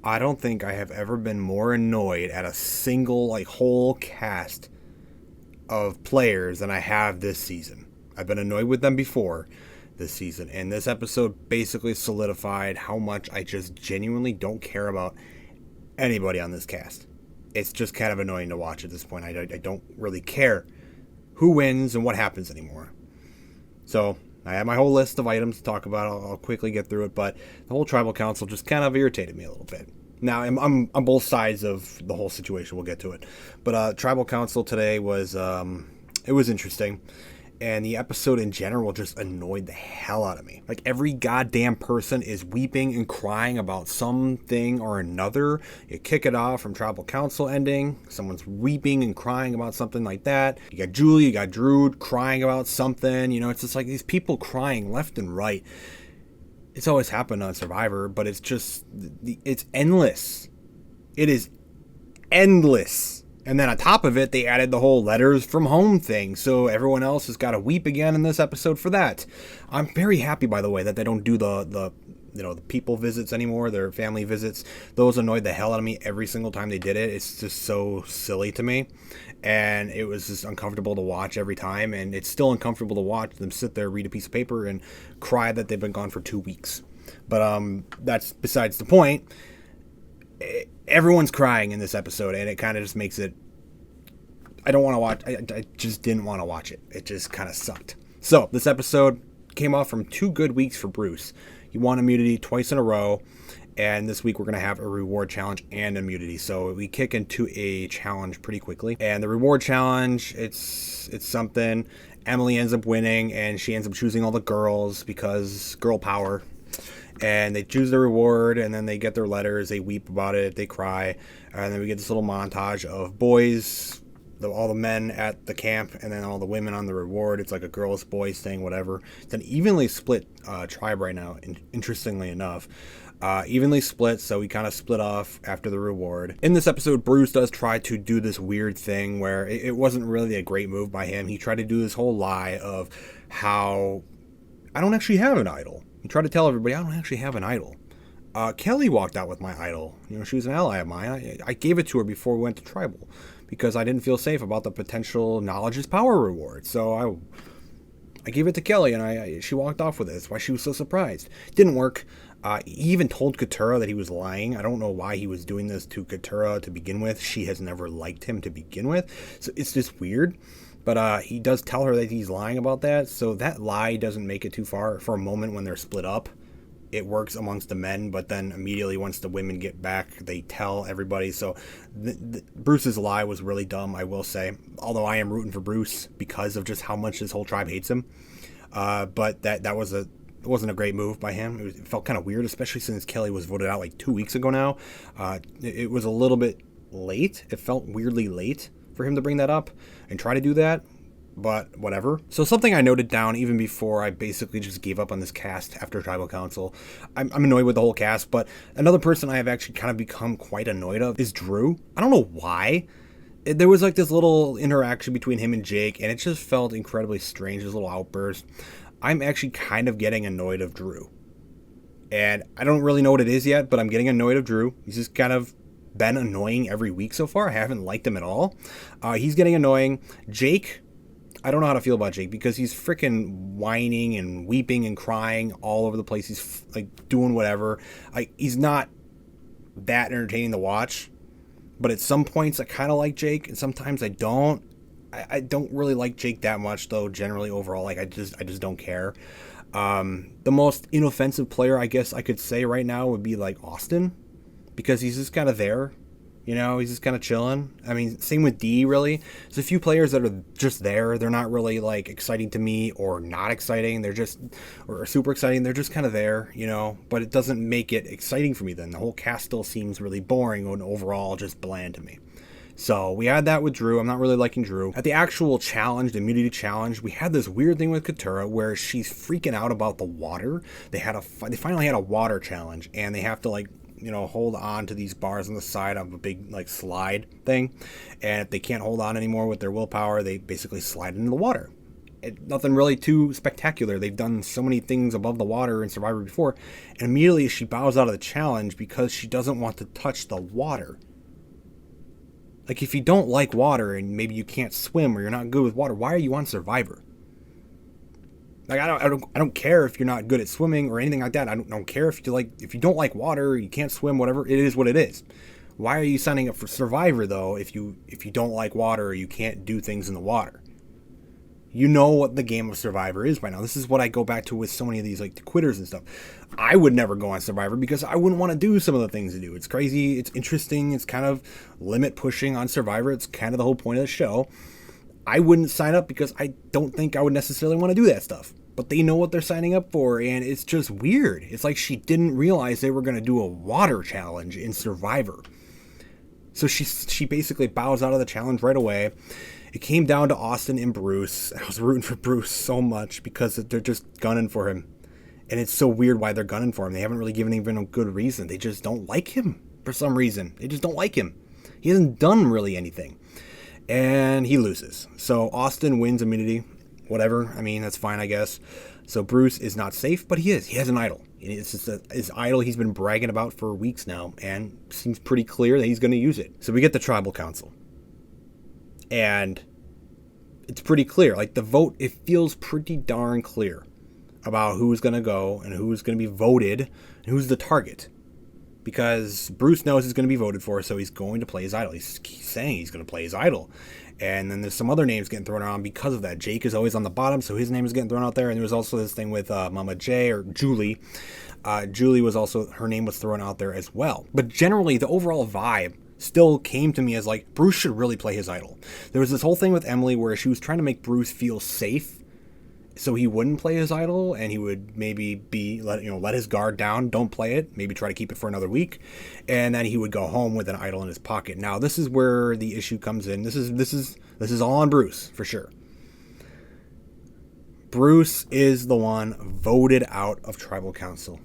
I don't think I have ever been more annoyed at a single, whole cast of players than I have this season. I've been annoyed with them before this season, and this episode basically solidified how much I just genuinely don't care about anybody on this cast. It's just kind of annoying to watch at this point. I don't really care who wins and what happens anymore. So I have my whole list of items to talk about. I'll quickly get through it, but the whole tribal council just kind of irritated me a little bit. Now I'm on both sides of the whole situation. We'll get to it, but tribal council today was it was interesting, and the episode in general just annoyed the hell out of me. Like, every goddamn person is weeping and crying about something or another. You kick it off from tribal council ending, someone's weeping and crying about something like that. You got Julie, you got Drew crying about something. It's just like these people crying left and right. It's always happened on Survivor, but it's just, it's endless. It is endless. And then on top of it, they added the whole letters from home thing. So everyone else has got to weep again in this episode for that. I'm very happy, by the way, that they don't do the people visits anymore, their family visits. Those annoyed the hell out of me every single time they did it. It's just so silly to me. And it was just uncomfortable to watch every time. And it's still uncomfortable to watch them sit there, read a piece of paper, and cry that they've been gone for 2 weeks. But that's besides the point. Everyone's crying in this episode, and it kind of just makes it, I don't want to watch. I just didn't want to watch it. It just kind of sucked. So this episode came off from 2 good weeks for Bruce. He won immunity twice in a row, and this week we're going to have a reward challenge and immunity. So we kick into a challenge pretty quickly, and the reward challenge, it's something. Emily ends up winning, and she ends up choosing all the girls because girl power. And they choose the reward, and then they get their letters, they weep about it, they cry, and then we get this little montage of boys, all the men at the camp, and then all the women on the reward. It's like a girls, boys thing, whatever. It's an evenly split tribe right now, interestingly enough. Evenly split, so we kind of split off after the reward. In this episode, Bruce does try to do this weird thing where it wasn't really a great move by him. He tried to do this whole lie of how I don't actually have an idol. He tried to tell everybody, I don't actually have an idol. Kelly walked out with my idol. She was an ally of mine. I gave it to her before we went to tribal because I didn't feel safe about the potential knowledge is power reward. So I gave it to Kelly, and she walked off with it. That's why she was so surprised. Didn't work. He even told Katura that he was lying. I don't know why he was doing this to Katura to begin with. She has never liked him to begin with. So it's just weird. But he does tell her that he's lying about that. So that lie doesn't make it too far. For a moment when they're split up, it works amongst the men. But then immediately once the women get back, they tell everybody. So Bruce's lie was really dumb, I will say. Although I am rooting for Bruce because of just how much this whole tribe hates him. But that was it wasn't a great move by him. It felt kind of weird, especially since Kelly was voted out like 2 weeks ago now. It was a little bit late. It felt weirdly late for him to bring that up and try to do that, but whatever. So something I noted down even before I basically just gave up on this cast after Tribal Council. I'm annoyed with the whole cast, but another person I have actually kind of become quite annoyed of is Drew. I don't know why. There was like this little interaction between him and Jake, and it just felt incredibly strange, this little outburst. I'm actually kind of getting annoyed of Drew. And I don't really know what it is yet, but I'm getting annoyed of Drew. He's just kind of been annoying every week so far. I haven't liked him at all. He's getting annoying. Jake, I don't know how to feel about Jake because he's freaking whining and weeping and crying all over the place. He's like doing whatever. He's not that entertaining to watch, but at some points I kind of like Jake and sometimes I don't. I don't really like Jake that much though. Generally overall, I just don't care. The most inoffensive player I guess I could say right now would be like Austin. Because he's just kind of there, he's just kind of chilling. I mean, same with D, really. There's a few players that are just there. They're not really, like, exciting to me or not exciting. They're just, or super exciting. They're just kind of there, But it doesn't make it exciting for me then. The whole cast still seems really boring and overall just bland to me. So we had that with Drew. I'm not really liking Drew. At the actual challenge, the immunity challenge, we had this weird thing with Katura where she's freaking out about the water. They finally had a water challenge, and they have to, hold on to these bars on the side of a big slide thing, and if they can't hold on anymore with their willpower, they basically slide into the water. Nothing really too spectacular. They've done so many things above the water in Survivor before, and immediately she bows out of the challenge because she doesn't want to touch the water. Like, if you don't like water and maybe you can't swim or you're not good with water, why are you on Survivor? Like, I don't care if you're not good at swimming or anything like that. I don't care if you don't like water, you can't swim, whatever. It is what it is. Why are you signing up for Survivor though if you don't like water or you can't do things in the water? You know what the game of Survivor is by now. This is what I go back to with so many of these, like, the quitters and stuff. I would never go on Survivor because I wouldn't want to do some of the things to do. It's crazy. It's interesting. It's kind of limit pushing on Survivor. It's kind of the whole point of the show. I wouldn't sign up because I don't think I would necessarily want to do that stuff. But they know what they're signing up for, and it's just weird. It's like she didn't realize they were going to do a water challenge in Survivor. So she basically bows out of the challenge right away. It came down to Austin and Bruce. I was rooting for Bruce so much because they're just gunning for him. And it's so weird why they're gunning for him. They haven't really given even a good reason. They just don't like him for some reason. They just don't like him. He hasn't done really anything. And he loses. So Austin wins immunity. Whatever. I mean, that's fine, I guess. So Bruce is not safe, but he is. He has an idol. It's just his idol he's been bragging about for weeks now. And seems pretty clear that he's going to use it. So we get the tribal council. And it's pretty clear. Like, the vote, it feels pretty darn clear about who's going to go and who's going to be voted and who's the target. Because Bruce knows he's going to be voted for, so he's going to play his idol. He's saying he's going to play his idol. And then there's some other names getting thrown around because of that. Jake is always on the bottom, so his name is getting thrown out there. And there was also this thing with Mama J, or Julie. Julie was also, her name was thrown out there as well. But generally, the overall vibe still came to me as, like, Bruce should really play his idol. There was this whole thing with Emily where she was trying to make Bruce feel safe so he wouldn't play his idol, and he would maybe let his guard down, don't play it, maybe try to keep it for another week, and then he would go home with an idol in his pocket. Now, this is where the issue comes in. This is all on Bruce for sure. Bruce is the one voted out of tribal council.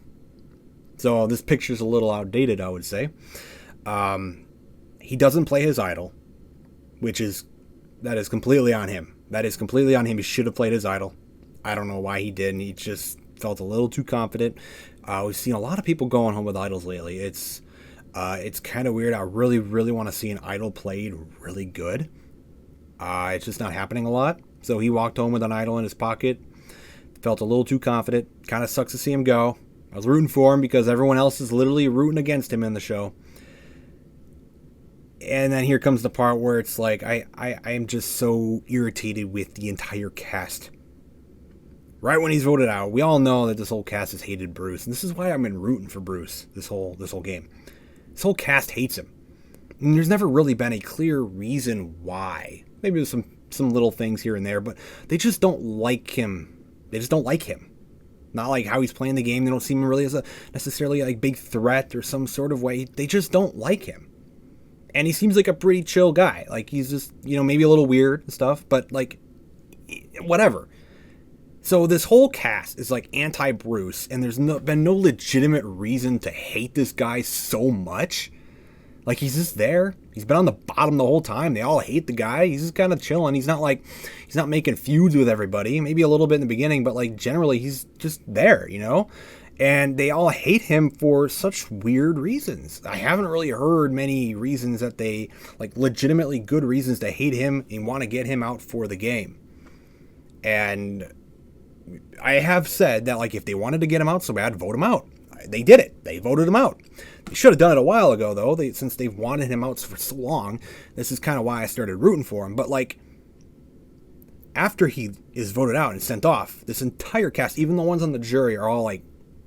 So this picture's a little outdated, I would say. He doesn't play his idol, that is completely on him. That is completely on him. He should have played his idol. I don't know why he didn't. He just felt a little too confident. We've seen a lot of people going home with idols lately. It's kind of weird. I really, really want to see an idol played really good. It's just not happening a lot. So he walked home with an idol in his pocket. Felt a little too confident. Kind of sucks to see him go. I was rooting for him because everyone else is literally rooting against him in the show. And then here comes the part where it's like, I am just so irritated with the entire cast. Right when he's voted out, we all know that this whole cast has hated Bruce. And this is why I've been rooting for Bruce this whole game. This whole cast hates him. And there's never really been a clear reason why. Maybe there's some little things here and there, but they just don't like him. They just don't like him. Not like how he's playing the game. They don't see him really as a necessarily like big threat or some sort of way. They just don't like him. And he seems like a pretty chill guy. Like, he's just, maybe a little weird and stuff, but like, whatever. So this whole cast is like anti-Bruce, and there's been no legitimate reason to hate this guy so much. Like, he's just there. He's been on the bottom the whole time. They all hate the guy. He's just kind of chilling. He's not making feuds with everybody. Maybe a little bit in the beginning, but like generally he's just there, And they all hate him for such weird reasons. I haven't really heard many reasons that they, like, legitimately good reasons to hate him and want to get him out for the game. And I have said that, like, if they wanted to get him out so bad, vote him out. They did it. They voted him out. They should have done it a while ago, though. Since they've wanted him out for so long, this is kind of why I started rooting for him. But, like, after he is voted out and sent off, this entire cast, even the ones on the jury, are all, like,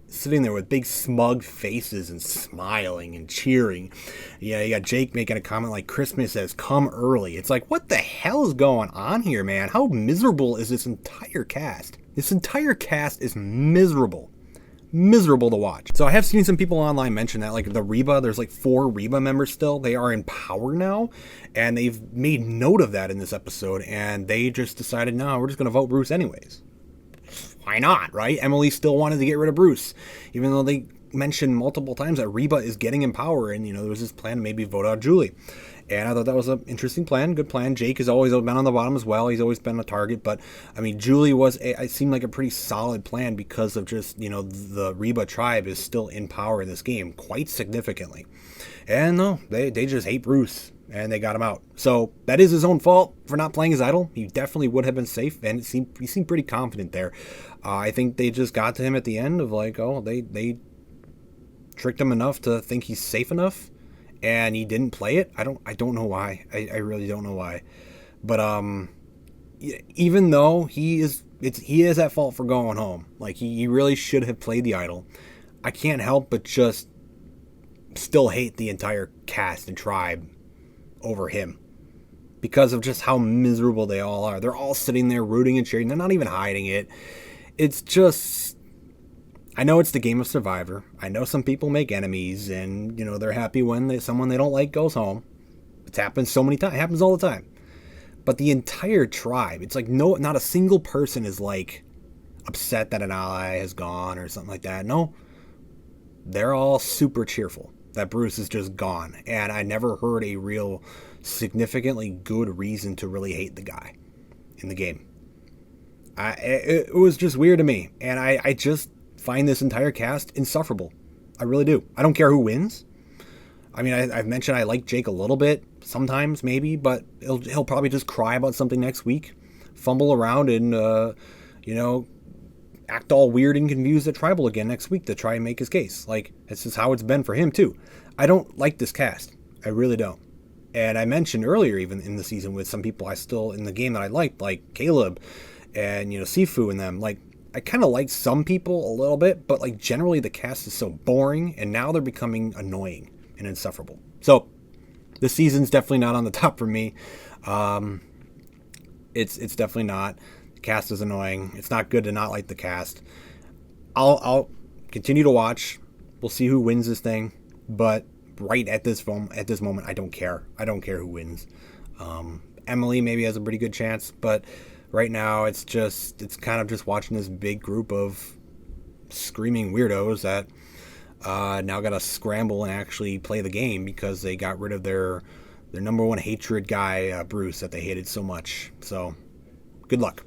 sitting there with big smug faces and smiling and cheering. Yeah, you got Jake making a comment like Christmas has come early. It's like, what the hell is going on here, man? How miserable is this entire cast? This entire cast is miserable. Miserable to watch. So I have seen some people online mention that, like, the Reba, there's like 4 Reba members still. They are in power now, and they've made note of that in this episode, and they just decided, no, we're just going to vote Bruce anyways. Why not, right? Emily still wanted to get rid of Bruce, even though they mentioned multiple times that Reba is getting in power, and there was this plan to maybe vote out Julie. And I thought that was an interesting plan, good plan. Jake has always been on the bottom as well. He's always been a target. But, I mean, Julie it seemed like a pretty solid plan because of just, the Reba tribe is still in power in this game quite significantly. And no, they just hate Bruce, and they got him out. So that is his own fault for not playing his idol. He definitely would have been safe, and he seemed pretty confident there. I think they just got to him at the end of they tricked him enough to think he's safe enough. And he didn't play it. I don't know why. I really don't know why. But even though he is at fault for going home. Like he really should have played the idol. I can't help but just still hate the entire cast and tribe over him because of just how miserable they all are. They're all sitting there rooting and cheering. They're not even hiding it. It's just, I know it's the game of Survivor. I know some people make enemies, and they're happy when someone they don't like goes home. It's happened so many times. It happens all the time. But the entire tribe, it's like not a single person is like upset that an ally has gone or something like that. No, they're all super cheerful that Bruce is just gone, and I never heard a real significantly good reason to really hate the guy in the game. It was just weird to me, and I just find this entire cast insufferable. I really do. I don't care who wins. I mean, I've mentioned I like Jake a little bit, sometimes maybe, but he'll probably just cry about something next week, fumble around and, act all weird and confused at Tribal again next week to try and make his case. Like, it's just how it's been for him, too. I don't like this cast. I really don't. And I mentioned earlier, even in the season, with some people I still, in the game that I liked, like Caleb and, Sifu and them, like, I kind of like some people a little bit, but like generally the cast is so boring, and now they're becoming annoying and insufferable. So this season's definitely not on the top for me. It's definitely not. The cast is annoying. It's not good to not like the cast. I'll continue to watch. We'll see who wins this thing, but right at this moment, I don't care. I don't care who wins. Emily maybe has a pretty good chance, but right now, it's kind of just watching this big group of screaming weirdos that now got to scramble and actually play the game because they got rid of their number one hatred guy, Bruce, that they hated so much. So, good luck.